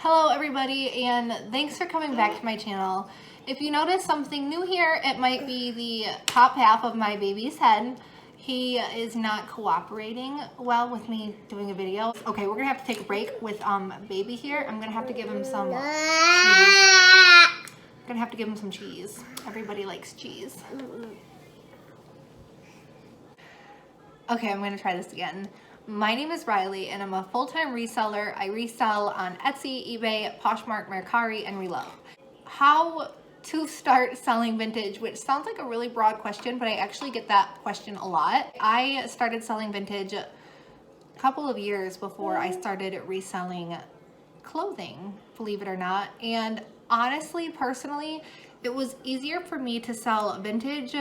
Hello everybody, and thanks for coming back to my channel. If you notice something new here, it might be the top half of my baby's head. He is not cooperating well with me doing a video. Okay, we're gonna have to take a break with baby here. I'm gonna have to give him some cheese. Everybody likes cheese. Okay, I'm gonna try this again. My name is Riley and I'm a full-time reseller. I resell on Etsy, eBay, Poshmark, Mercari, and Relove. How to start selling vintage, which sounds like a really broad question, but I actually get that question a lot. I started selling vintage a couple of years before I started reselling clothing, believe it or not. And honestly, personally, it was easier for me to sell vintage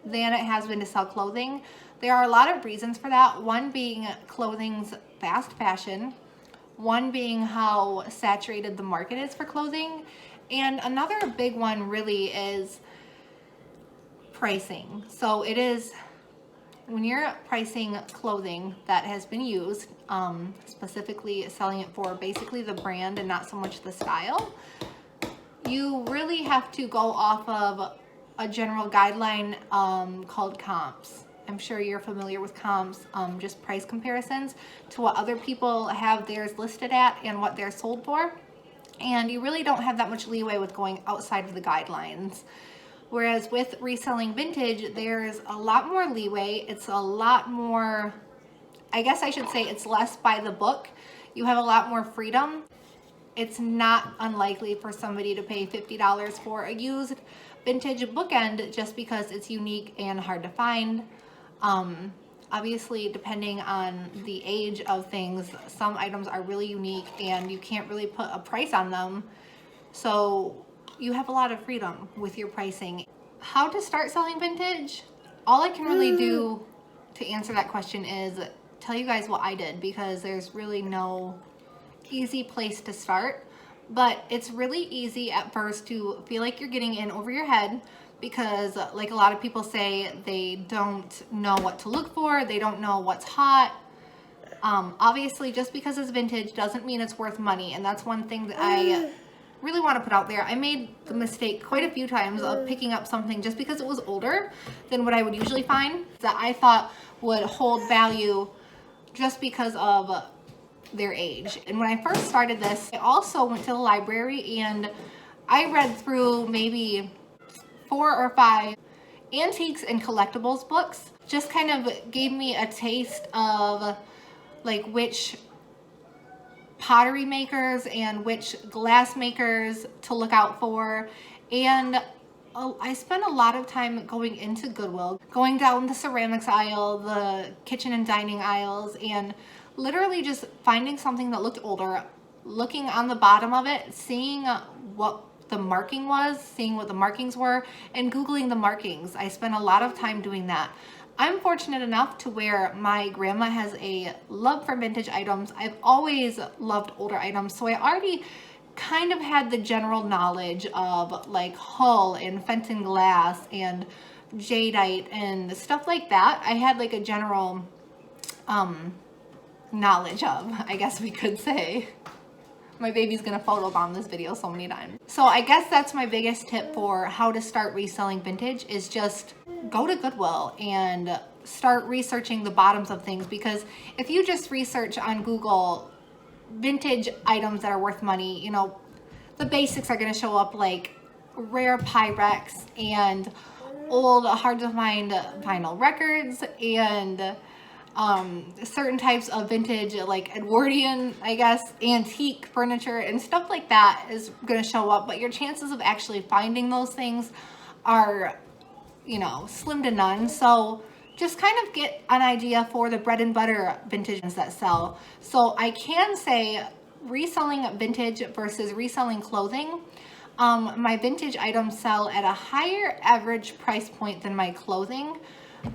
than it has been to sell clothing. There are a lot of reasons for that. One being clothing's fast fashion, one being how saturated the market is for clothing, and another big one really is pricing. So it is, when you're pricing clothing that has been used, specifically selling it for basically the brand and not so much the style, you really have to go off of a general guideline called comps. I'm sure you're familiar with comps, just price comparisons to what other people have theirs listed at and what they're sold for. And you really don't have that much leeway with going outside of the guidelines. Whereas with reselling vintage, there's a lot more leeway. It's a lot more, I guess I should say it's less by the book. You have a lot more freedom. It's not unlikely for somebody to pay $50 for a used vintage bookend just because it's unique and hard to find. Obviously, depending on the age of things, some items are really unique and you can't really put a price on them. So you have a lot of freedom with your pricing. How to start selling vintage? All I can really do to answer that question is tell you guys what I did, because there's really no easy place to start. But it's really easy at first to feel like you're getting in over your head, because like a lot of people say, they don't know what to look for, they don't know what's hot. Obviously, just because it's vintage doesn't mean it's worth money, and that's one thing that I really want to put out there. I made the mistake quite a few times of picking up something just because it was older than what I would usually find, that I thought would hold value just because of their age. And when I first started this, I also went to the library and I read through maybe 4 or 5 antiques and collectibles books. Just kind of gave me a taste of like which pottery makers and which glass makers to look out for. And I spent a lot of time going into Goodwill, going down the ceramics aisle, the kitchen and dining aisles, and literally just finding something that looked older, looking on the bottom of it, seeing what the marking was, seeing what the markings were, and Googling the markings. I spent a lot of time doing that. I'm fortunate enough to where my grandma has a love for vintage items. I've always loved older items, so I already kind of had the general knowledge of like Hull and Fenton glass and jadeite and stuff like that. I had like a general knowledge of, I guess we could say. My baby's gonna photobomb this video so many times. So I guess that's my biggest tip for how to start reselling vintage, is just go to Goodwill and start researching the bottoms of things. Because if you just research on Google vintage items that are worth money, you know, the basics are gonna show up, like rare Pyrex and old hard to find vinyl records and certain types of vintage, like Edwardian, I guess, antique furniture and stuff like that is going to show up. But your chances of actually finding those things are, you know, slim to none. So just kind of get an idea for the bread and butter vintages that sell. So I can say reselling vintage versus reselling clothing. My vintage items sell at a higher average price point than my clothing.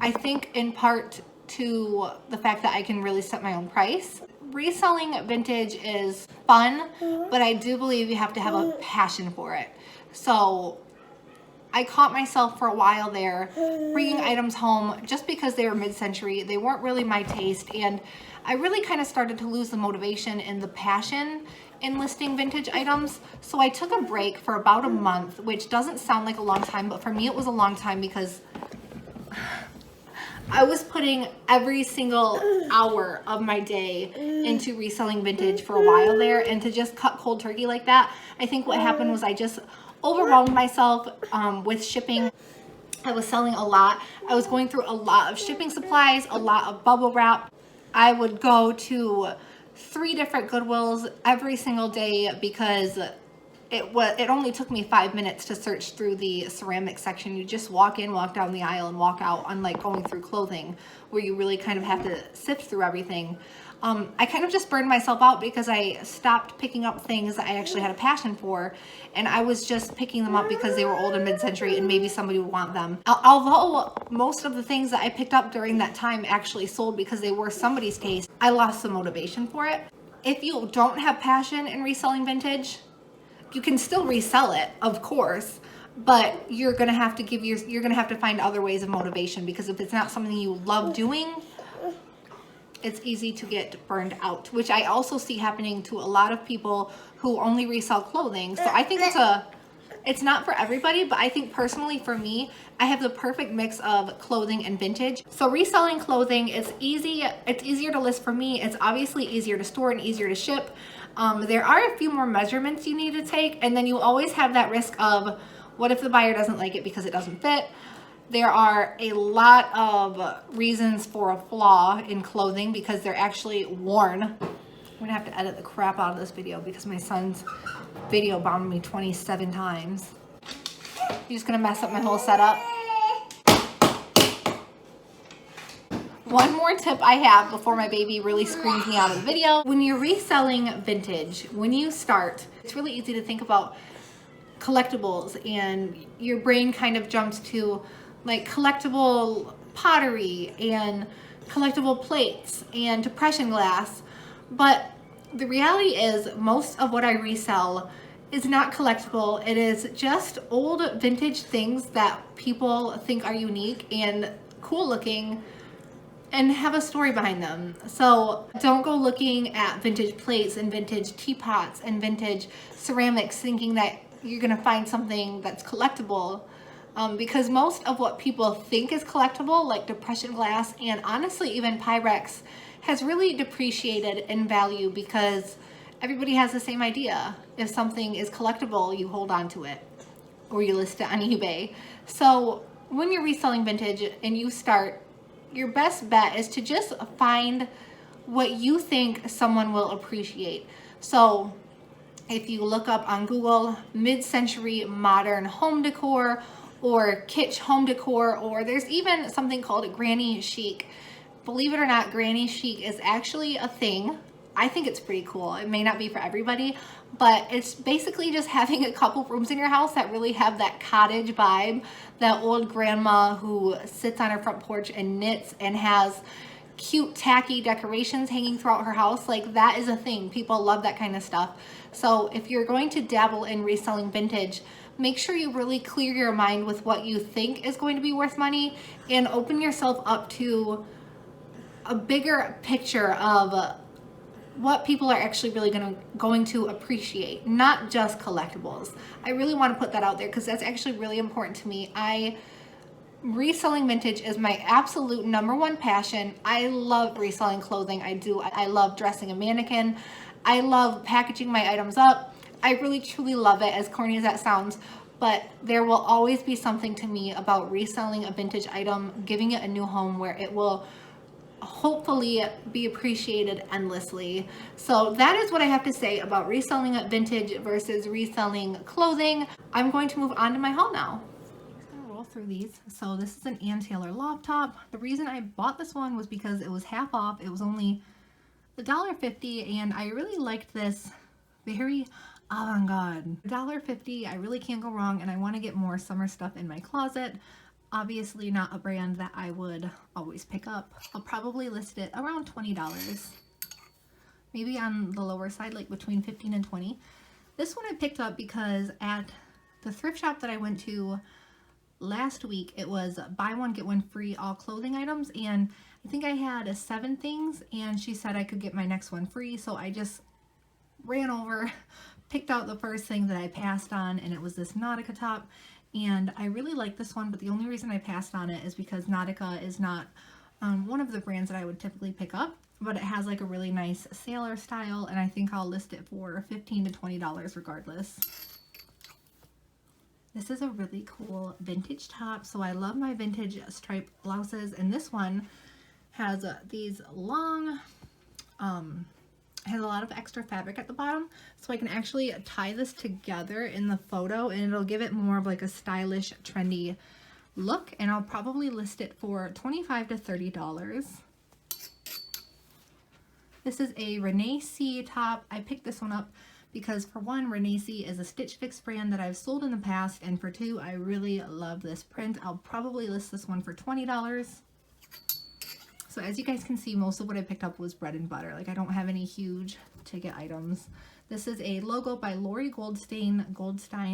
I think in part to the fact that I can really set my own price. Reselling vintage is fun, but I do believe you have to have a passion for it. So I caught myself for a while there bringing items home just because they were mid-century. They weren't really my taste, and I really kind of started to lose the motivation and the passion in listing vintage items. So I took a break for about a month, which doesn't sound like a long time, but for me it was a long time because I was putting every single hour of my day into reselling vintage for a while there, and to just cut cold turkey like that, I think what happened was I just overwhelmed myself with shipping. I was selling a lot. I was going through a lot of shipping supplies, a lot of bubble wrap. I would go to 3 different Goodwills every single day because it only took me 5 minutes to search through the ceramic section. You just walk in, walk down the aisle, and walk out, unlike going through clothing where you really kind of have to sift through everything. I kind of just burned myself out because I stopped picking up things that I actually had a passion for, and I was just picking them up because they were old and mid-century and maybe somebody would want them. Although most of the things that I picked up during that time actually sold because they were somebody's taste, I lost the motivation for it. If you don't have passion in reselling vintage, you can still resell it, of course, but you're gonna have to find other ways of motivation, because if it's not something you love doing, it's easy to get burned out, which I also see happening to a lot of people who only resell clothing. So I think it's not for everybody, but I think personally for me, I have the perfect mix of clothing and vintage. So reselling clothing is easy. It's easier to list for me. It's obviously easier to store and easier to ship. There are a few more measurements you need to take, and then you always have that risk of what if the buyer doesn't like it because it doesn't fit. There are a lot of reasons for a flaw in clothing because they're actually worn. I'm gonna have to edit the crap out of this video because my son's video bombed me 27 times. You're just gonna mess up my whole setup. One more tip I have before my baby really screams me out of the video. When you're reselling vintage, when you start, it's really easy to think about collectibles, and your brain kind of jumps to like collectible pottery and collectible plates and depression glass. But the reality is most of what I resell is not collectible. It is just old vintage things that people think are unique and cool looking and have a story behind them. So don't go looking at vintage plates and vintage teapots and vintage ceramics thinking that you're gonna find something that's collectible. Because most of what people think is collectible, like depression glass and honestly even Pyrex, has really depreciated in value because everybody has the same idea. If something is collectible, you hold on to it or you list it on eBay. So when you're reselling vintage and you start, your best bet is to just find what you think someone will appreciate. So if you look up on Google mid-century modern home decor or kitsch home decor, or there's even something called granny chic. Believe it or not, granny chic is actually a thing. I think it's pretty cool. It may not be for everybody, but it's basically just having a couple rooms in your house that really have that cottage vibe, that old grandma who sits on her front porch and knits and has cute tacky decorations hanging throughout her house. Like, that is a thing. People love that kind of stuff. So if you're going to dabble in reselling vintage, make sure you really clear your mind with what you think is going to be worth money and open yourself up to a bigger picture of what people are actually really going to appreciate, not just collectibles. I really want to put that out there because that's actually really important to me. Reselling vintage is my absolute #1 passion. I love reselling clothing. I love dressing a mannequin. I love packaging my items up. I really truly love it, as corny as that sounds, but there will always be something to me about reselling a vintage item, giving it a new home where it will hopefully be appreciated endlessly. So that is what I have to say about reselling vintage versus reselling clothing. I'm going to move on to my haul now. I'm gonna roll through these. So this is an Ann Taylor loft top. The reason I bought this one was because it was half off. It was only $1.50 and I really liked this. Very avant-garde. $1.50, I really can't go wrong, and I want to get more summer stuff in my closet. Obviously not a brand that I would always pick up. I'll probably list it around $20. Maybe on the lower side, like between $15 and $20. This one I picked up because at the thrift shop that I went to last week it was buy one get one free all clothing items, and I think I had 7 things and she said I could get my next one free, so I just ran over, picked out the first thing that I passed on, and it was this Nautica top. And I really like this one, but the only reason I passed on it is because Nautica is not one of the brands that I would typically pick up, but it has like a really nice sailor style, and I think I'll list it for $15 to $20 regardless. This is a really cool vintage top. So I love my vintage striped blouses, and this one has these long, has a lot of extra fabric at the bottom, so I can actually tie this together in the photo and it'll give it more of like a stylish, trendy look, and I'll probably list it for $25 to $30. This is a Resale top. I picked this one up because for one, Resale is a Stitch Fix brand that I've sold in the past, and for two, I really love this print. I'll probably list this one for $20. So as you guys can see, most of what I picked up was bread and butter. Like, I don't have any huge ticket items. This is a logo by Lori Goldstein,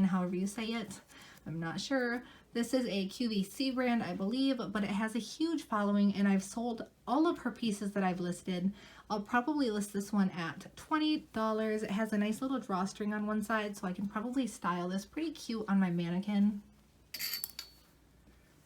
however you say it. I'm not sure. This is a QVC brand, I believe, but it has a huge following, and I've sold all of her pieces that I've listed. I'll probably list this one at $20. It has a nice little drawstring on one side, so I can probably style this pretty cute on my mannequin.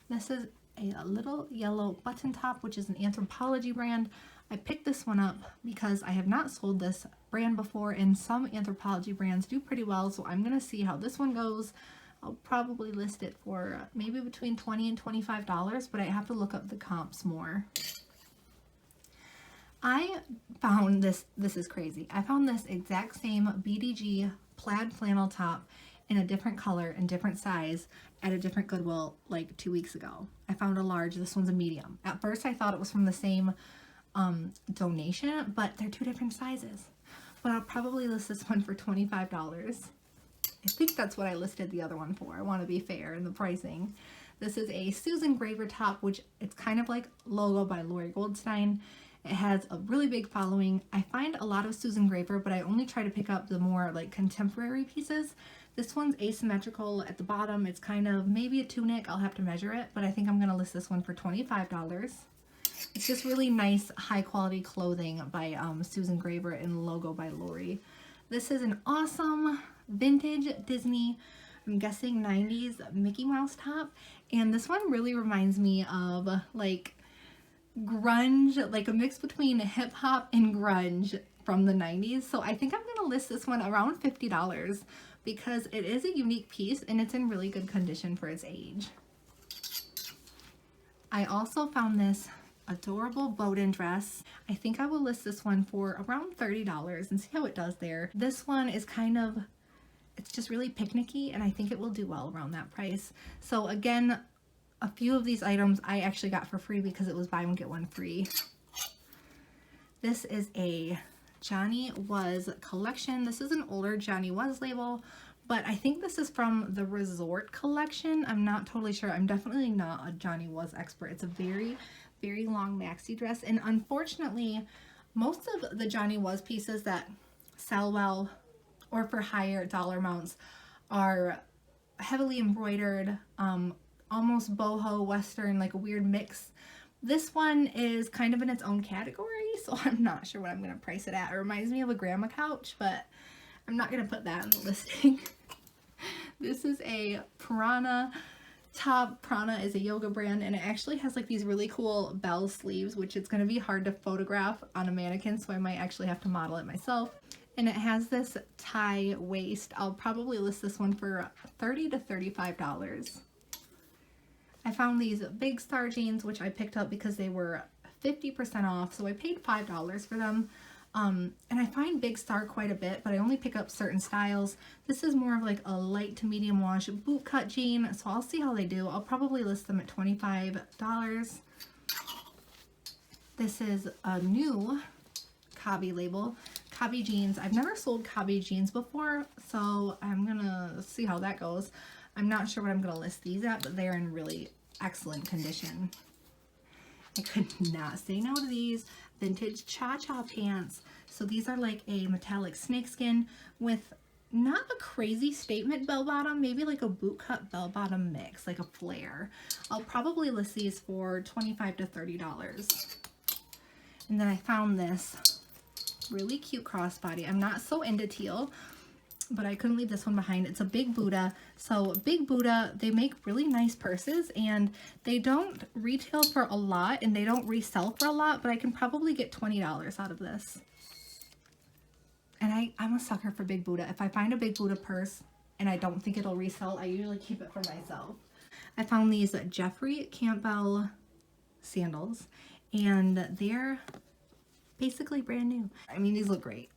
This is a little yellow button top, which is an Anthropologie brand. I picked this one up because I have not sold this brand before, and some Anthropologie brands do pretty well, so I'm going to see how this one goes. I'll probably list it for maybe between $20 and $25, but I have to look up the comps more. I found this is crazy. I found this exact same BDG plaid flannel top in a different color and different size at a different Goodwill like 2 weeks ago. I found a large, this one's a medium. At first I thought it was from the same donation, but they're 2 different sizes. But I'll probably list this one for $25. I think that's what I listed the other one for. I want to be fair in the pricing. This is a Susan Graver top, which it's kind of like logo by Lori Goldstein. It has a really big following. I find a lot of Susan Graver, but I only try to pick up the more like contemporary pieces. This one's asymmetrical at the bottom. It's kind of maybe a tunic. I'll have to measure it, but I think I'm going to list this one for $25. It's just really nice, high quality clothing by Susan Graver and logo by Lori. This is an awesome vintage Disney, I'm guessing 90s Mickey Mouse top, and this one really reminds me of like grunge, like a mix between hip hop and grunge from the 90s. So I think I'm going to list this one around $50 because it is a unique piece and it's in really good condition for its age. I also found this adorable Bowden dress. I think I will list this one for around $30 and see how it does there. This one is kind of, it's just really picnicky, and I think it will do well around that price. So again, a few of these items I actually got for free because it was buy one get one free. This is a Johnny Was collection. This is an older Johnny Was label, but I think this is from the Resort collection. I'm not totally sure. I'm definitely not a Johnny Was expert. It's a very, very long maxi dress, and unfortunately, most of the Johnny Was pieces that sell well or for higher dollar amounts are heavily embroidered, almost boho western, like a weird mix. This one is kind of in its own category, so I'm not sure what I'm going to price it at. It reminds me of a grandma couch, but I'm not going to put that in the listing. This is a Prana top. Prana is a yoga brand, and it actually has like these really cool bell sleeves, which it's going to be hard to photograph on a mannequin, so I might actually have to model it myself. And it has this tie waist. I'll probably list this one for $30 to $35. I found these Big Star jeans, which I picked up because they were 50% off, so I paid $5 for them. And I find Big Star quite a bit, but I only pick up certain styles. This is more of like a light to medium wash boot cut jean, so I'll see how they do. I'll probably list them at $25. This is a new Cobby label. Cobby jeans. I've never sold Cobby jeans before, so I'm gonna see how that goes. I'm not sure what I'm gonna list these at, but they're in really excellent condition. I could not say no to these vintage cha-cha pants. So these are like a metallic snakeskin with not a crazy statement bell bottom, maybe like a boot cut bell bottom mix, like a flare. I'll probably list these for $25 to $30. And then I found this really cute crossbody. I'm not so into teal, but I couldn't leave this one behind. It's a Big Buddha. So Big Buddha, they make really nice purses, and they don't retail for a lot and they don't resell for a lot, but I can probably get $20 out of this. And I'm a sucker for Big Buddha. If I find a Big Buddha purse and I don't think it'll resell, I usually keep it for myself. I found these Jeffrey Campbell sandals, and they're basically brand new. I mean, these look great.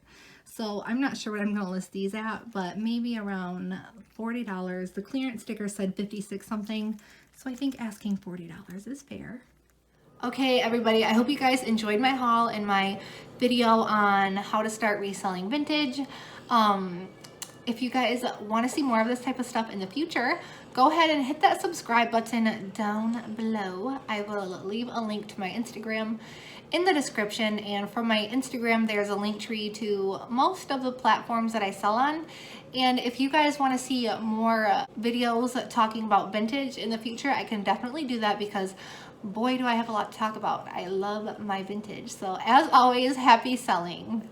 So I'm not sure what I'm going to list these at, but maybe around $40. The clearance sticker said 56 something, so I think asking $40 is fair. Okay, everybody, I hope you guys enjoyed my haul and my video on how to start reselling vintage. If you guys want to see more of this type of stuff in the future, go ahead and hit that subscribe button down below. I will leave a link to my Instagram in the description, and from my Instagram there's a link tree to most of the platforms that I sell on. And if you guys want to see more videos talking about vintage in the future, I can definitely do that, because boy do I have a lot to talk about. I love my vintage. So as always, happy selling.